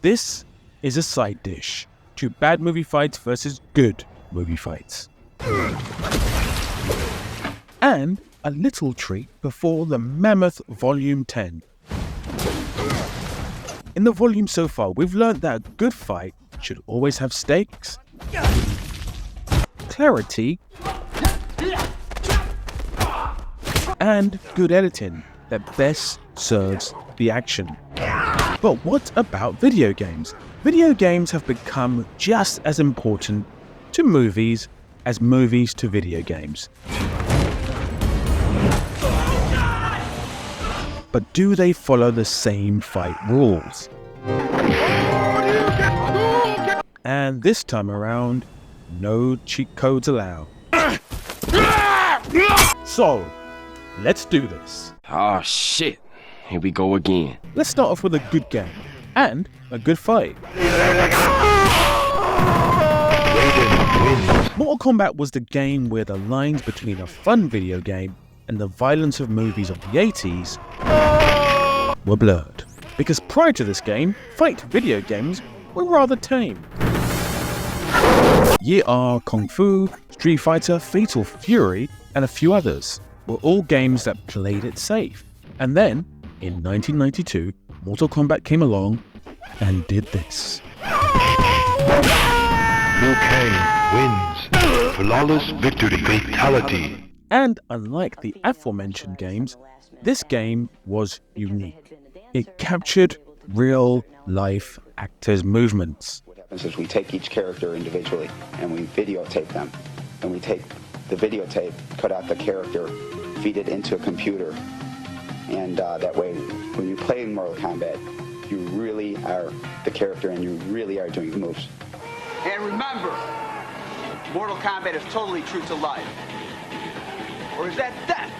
This is a side dish to bad movie fights versus good movie fights. And a little treat before the Mammoth Volume 10. In the volume so far, we've learned that a good fight should always have stakes, clarity, and good editing that best serves the action. But what about video games? Video games have become just as important to movies as movies to video games. But do they follow the same fight rules? And this time around, no cheat codes allowed. So, let's do this. Oh shit, here we go again. Let's start off with a good game and a good fight. Mortal Kombat was the game where the lines between a fun video game and the violence of movies of the 80s were blurred. Because prior to this game, fight video games were rather tame. Ye Are, Kung Fu, Street Fighter, Fatal Fury, and a few others were all games that played it safe. And then, in 1992, Mortal Kombat came along and did this. Liu Kang wins. Flawless victory. Fatality. And unlike the aforementioned games, this game was unique. It captured real-life actors' movements. What happens is we take each character individually and we videotape them. And we take the videotape, cut out the character, feed it into a computer. And that way, when you play Mortal Kombat, you really are the character and you really are doing the moves. And remember, Mortal Kombat is totally true to life. Or is that death?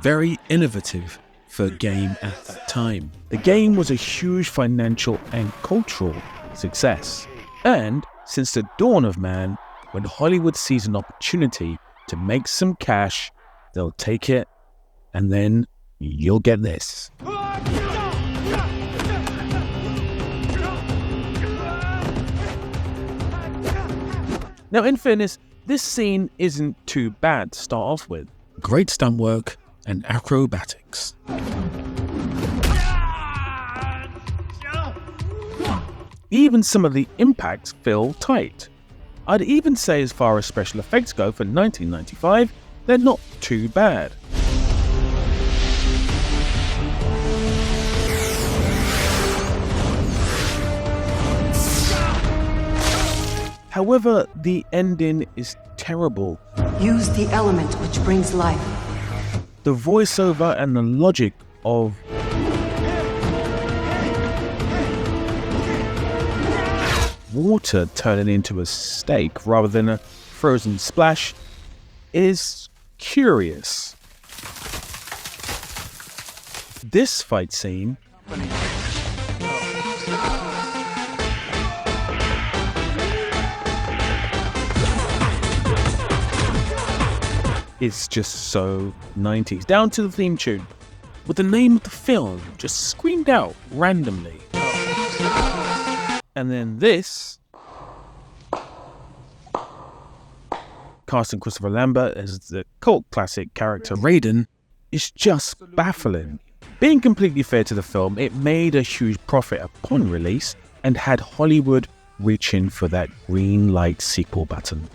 Very innovative for a game at that time. The game was a huge financial and cultural success. And since the dawn of man, when Hollywood sees an opportunity to make some cash, they'll take it, and then you'll get this. Now, in fairness, this scene isn't too bad to start off with. Great stunt work and acrobatics. Even some of the impacts feel tight. I'd even say as far as special effects go for 1995, they're not too bad. However, the ending is terrible. Use the element which brings life. The voiceover and the logic of water turning into a steak rather than a frozen splash is curious. This fight scene is just so 90s, down to the theme tune, with the name of the film just screamed out randomly. And then this, casting Christopher Lambert as the cult classic character Raiden, is just baffling. Being completely fair to the film, it made a huge profit upon release and had Hollywood reaching for that green light sequel button.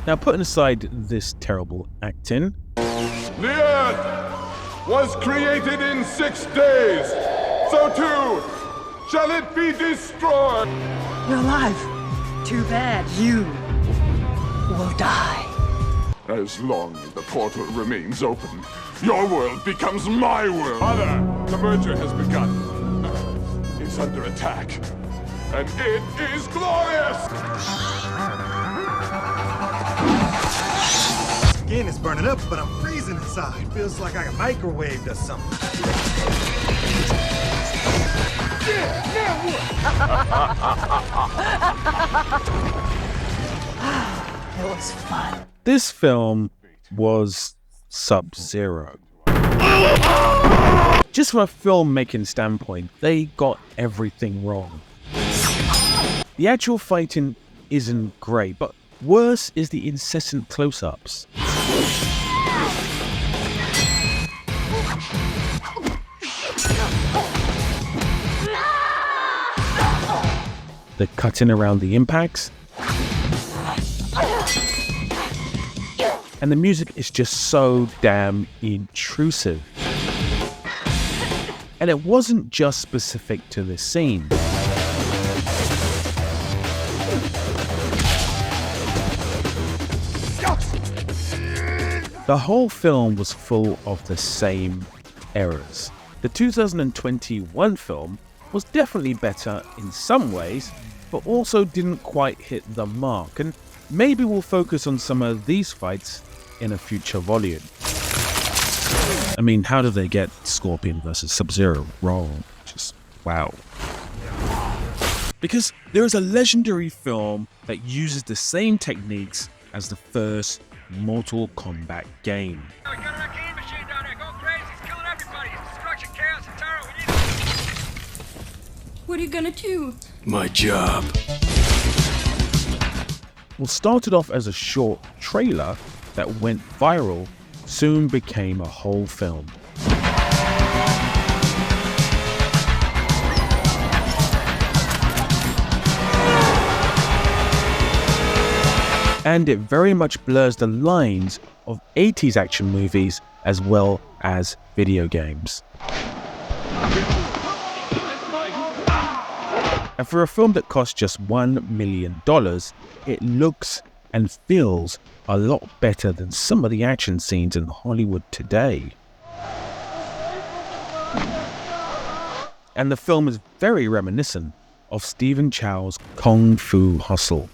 Now, putting aside this terrible acting, the earth was created in 6 days, so too shall it be destroyed. You're alive. Too bad you will die. As long as the portal remains open, your world becomes my world. Mother, the merger has begun. It's under attack, and it is glorious! Skin is burning up, but I'm freezing inside. Feels like I got microwaved or something. Yeah, now what? It was fun. this film was Sub-Zero. Just from a filmmaking standpoint, they got everything wrong. The actual fighting isn't great, but worse is the incessant close-ups. The cutting around the impacts. And the music is just so damn intrusive. And it wasn't just specific to this scene. The whole film was full of the same errors. The 2021 film was definitely better in some ways, but also didn't quite hit the mark, and maybe we'll focus on some of these fights in a future volume. I mean, how did they get Scorpion versus Sub-Zero wrong? Just wow. Because there is a legendary film that uses the same techniques as the first Mortal Kombat game. We got an arcade machine down there. Go crazy. It's killing everybody. It's destruction, chaos, and terror. We need it. What are you gonna do? My job. What started off as a short trailer that went viral soon became a whole film. And it very much blurs the lines of 80s action movies as well as video games. And for a film that cost just $1 million, it looks and feels a lot better than some of the action scenes in Hollywood today. And the film is very reminiscent of Stephen Chow's Kung Fu Hustle.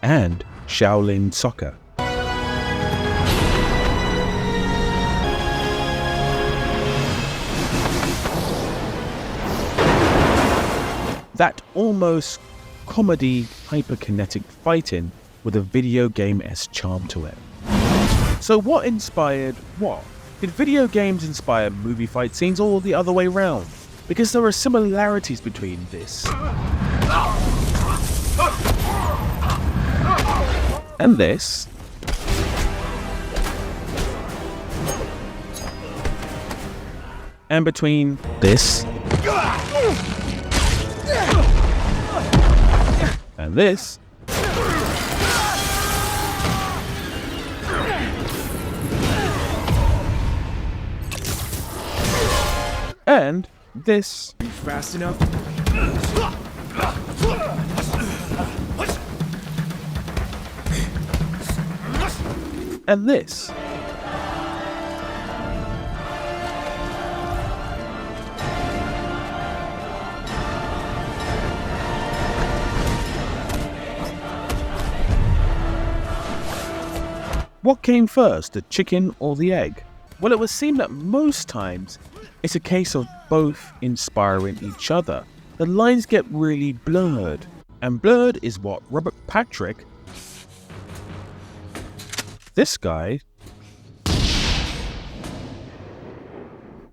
And Shaolin Soccer. That almost comedy hyperkinetic fighting with a video game-esque charm to it. So what inspired what? Did video games inspire movie fight scenes or the other way round? Because there are similarities between this and this, and between this and this, and this. Are you fast enough? And this. What came first, the chicken or the egg? Well, it would seem that most times it's a case of both inspiring each other. The lines get really blurred, and blurred is what Robert Patrick, this guy,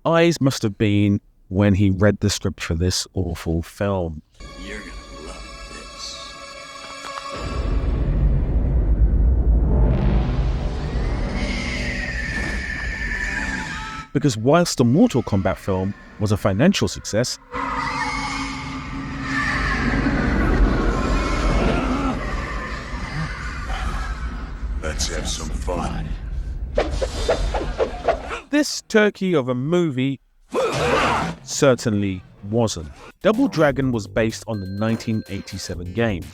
eyes must have been when he read the script for this awful film. You're gonna love this. Because whilst the Mortal Kombat film was a financial success, Let's have some fun. this turkey of a movie certainly wasn't. Double Dragon was based on the 1987 game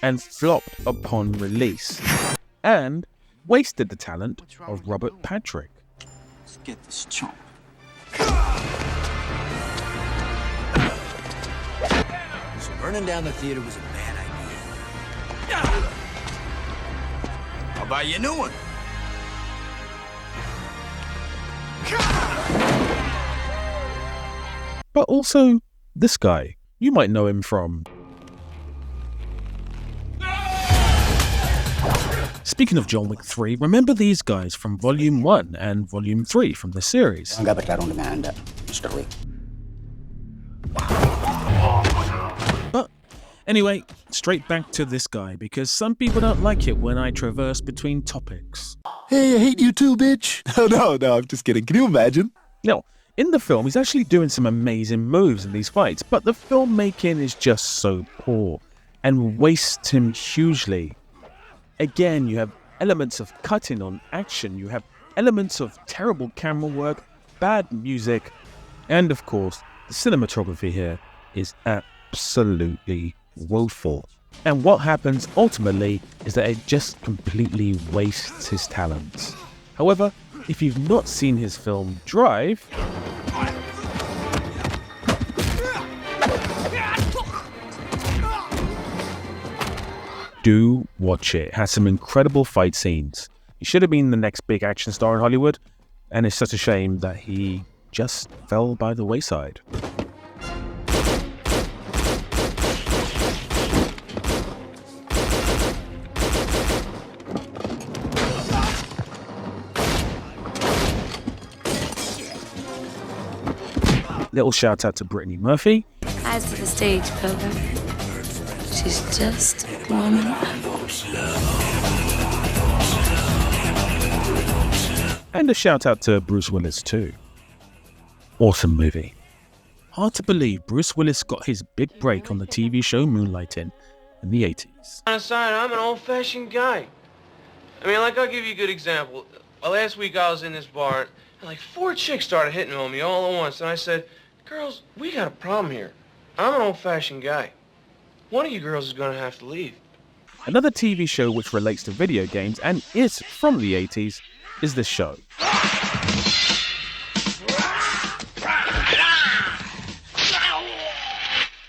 and flopped upon release and wasted the talent of Robert Patrick. Let's get this chump. So burning down the theater was a bad idea. I'll buy you a new one. But also this guy. You might know him from... Speaking of John Wick 3, remember these guys from Volume 1 and Volume 3 from the series? But anyway, straight back to this guy, because some people don't like it when I traverse between topics. Hey, I hate you too, bitch. No, I'm just kidding. Can you imagine? No, in the film, he's actually doing some amazing moves in these fights, but the filmmaking is just so poor and wastes him hugely. Again, you have elements of cutting on action, you have elements of terrible camera work, bad music, and of course, the cinematography here is absolutely woeful. And what happens ultimately is that it just completely wastes his talents. However, if you've not seen his film Drive, do watch it. It has some incredible fight scenes. He should have been the next big action star in Hollywood, and it's such a shame that he just fell by the wayside. Little shout out to Brittany Murphy. Eyes to the stage, Pilgrim. She's just warming up. And a shout out to Bruce Willis too. Awesome movie. Hard to believe Bruce Willis got his big break on the TV show Moonlighting in the 80s. On a sign, I'm an old-fashioned guy. I mean, like, I'll give you a good example. Last week I was in this bar, and like 4 chicks started hitting on me all at once, and I said, girls, we got a problem here. I'm an old-fashioned guy. One of you girls is gonna have to leave. Another TV show which relates to video games and is from the 80s is this show.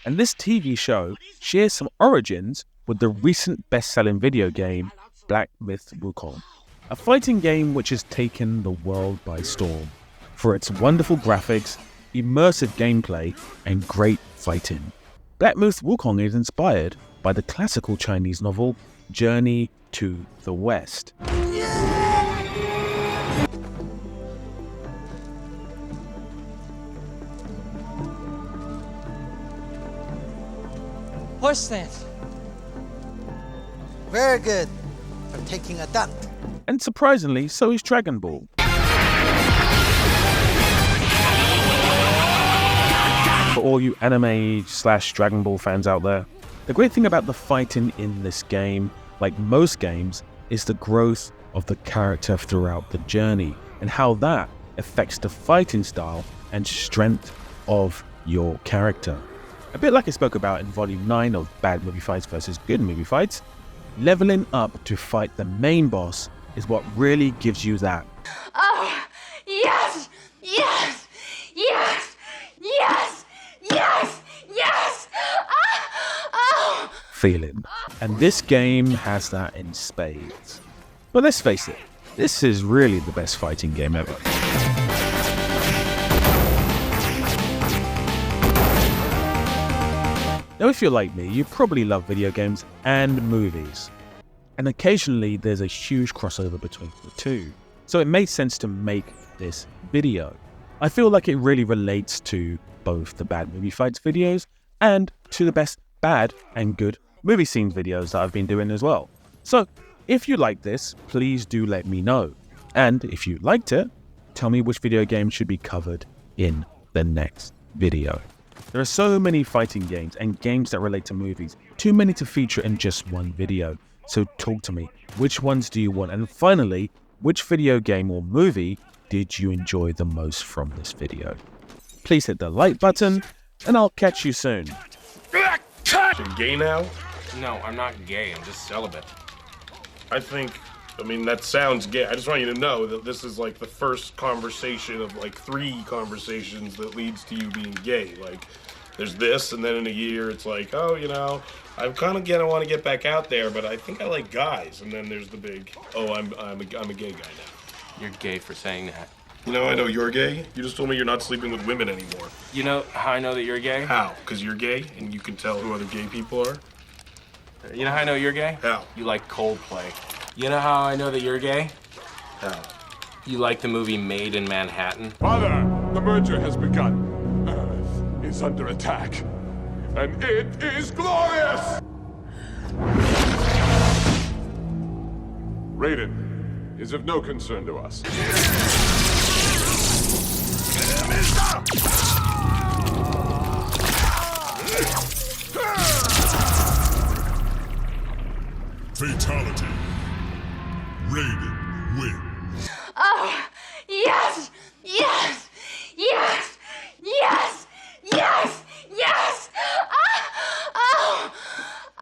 And this TV show shares some origins with the recent best-selling video game, Myth Wukong, a fighting game which has taken the world by storm for its wonderful graphics, immersive gameplay, and great fighting. Myth Wukong is inspired by the classical Chinese novel Journey to the West. Horse stance. Very good for taking a dump. And surprisingly, so is Dragon Ball. For all you anime/Dragon Ball fans out there, the great thing about the fighting in this game, like most games, is the growth of the character throughout the journey and how that affects the fighting style and strength of your character. A bit like I spoke about in Volume 9 of Bad Movie Fights versus Good Movie Fights, leveling up to fight the main boss is what really gives you that. Oh, yes! Yes! Yes! Yes! Yes! Yes! Oh! Feeling. And this game has that in spades. But let's face it, this is really the best fighting game ever. Now, if you're like me, you probably love video games and movies. And occasionally there's a huge crossover between the two. So it made sense to make this video. I feel like it really relates to both the Bad Movie Fights videos and to the best bad and good movie scenes videos that I've been doing as well. So if you like this, please do let me know. And if you liked it, tell me which video game should be covered in the next video. There are so many fighting games and games that relate to movies, too many to feature in just one video. So talk to me, which ones do you want? And finally, which video game or movie did you enjoy the most from this video? Please hit the like button, and I'll catch you soon. You're gay now? No, I'm not gay. I'm just celibate. I mean, that sounds gay. I just want you to know that this is like the first conversation of like 3 conversations that leads to you being gay. Like, there's this, and then in a year it's like, oh, you know, I kind of want to get back out there, but I think I like guys. And then there's the big, oh, I'm a gay guy now. You're gay for saying that. You know, I know you're gay. You just told me you're not sleeping with women anymore. You know how I know that you're gay? How? Because you're gay and you can tell who other gay people are? You know how I know you're gay? How? You like Coldplay. You know how I know that you're gay? How? You like the movie Made in Manhattan? Father, the merger has begun. Earth is under attack. And it is glorious! Raiden is of no concern to us. Fatality. Raiden wins. Oh, yes! Yes! Yes! Yes! Yes! Yes! Oh!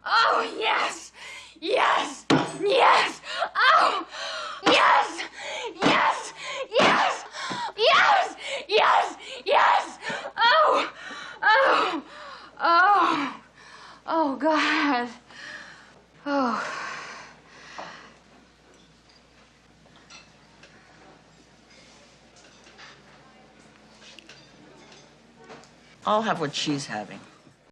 Oh, yes! Yes! Yes! Oh! Yes! Yes! Yes! Yes! Yes! Yes! Oh! Oh! Oh! Oh, God. Oh. I'll have what she's having.